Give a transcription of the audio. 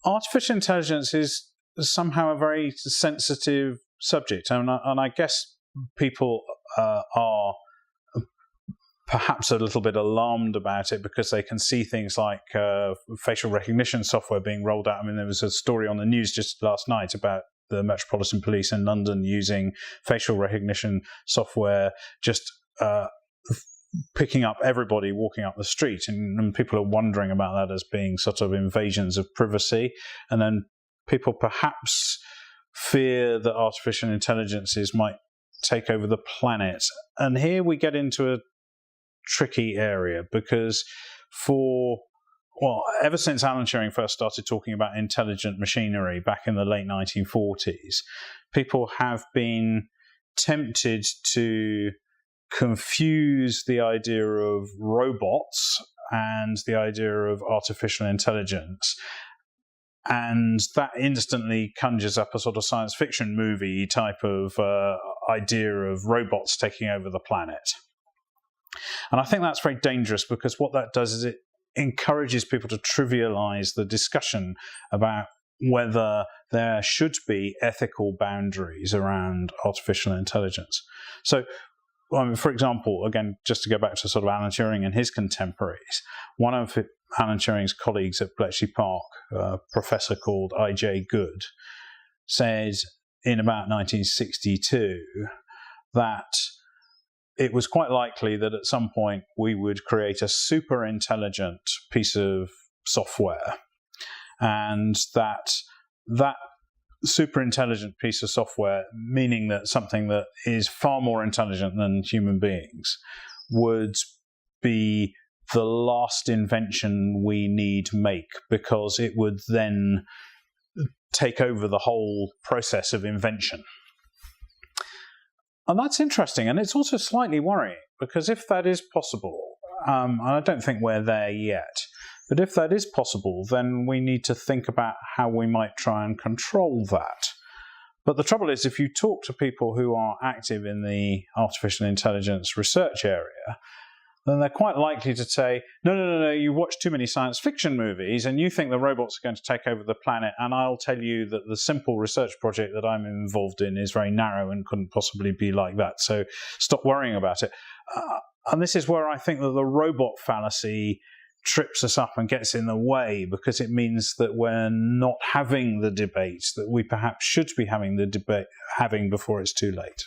artificial intelligence is somehow a very sensitive subject, and I guess people are perhaps a little bit alarmed about it because they can see things like facial recognition software being rolled out. I mean, there was a story on the news just last night about the Metropolitan Police in London using facial recognition software, just picking up everybody walking up the street, and people are wondering about that as being sort of invasions of privacy. And then people perhaps fear that artificial intelligences might take over the planet. And here we get into a tricky area, because ever since Alan Turing first started talking about intelligent machinery back in the late 1940s, people have been tempted to confuse the idea of robots and the idea of artificial intelligence. And that instantly conjures up a sort of science fiction movie type of idea of robots taking over the planet. And I think that's very dangerous, because what that does is it encourages people to trivialize the discussion about whether there should be ethical boundaries around artificial intelligence. So, for example, again, just to go back to sort of Alan Turing and his contemporaries, one of Alan Turing's colleagues at Bletchley Park, a professor called I.J. Good, said in about 1962 that it was quite likely that at some point we would create a super intelligent piece of software, and that super intelligent piece of software, meaning that something that is far more intelligent than human beings, would be the last invention we need to make, because it would then take over the whole process of invention. And that's interesting, and it's also slightly worrying, because if that is possible, and I don't think we're there yet, but if that is possible, then we need to think about how we might try and control that. But the trouble is, if you talk to people who are active in the artificial intelligence research area, then they're quite likely to say, no, you watch too many science fiction movies and you think the robots are going to take over the planet, and I'll tell you that the simple research project that I'm involved in is very narrow and couldn't possibly be like that, so stop worrying about it. And this is where I think that the robot fallacy trips us up and gets in the way, because it means that we're not having the debates that we perhaps should be having before it's too late.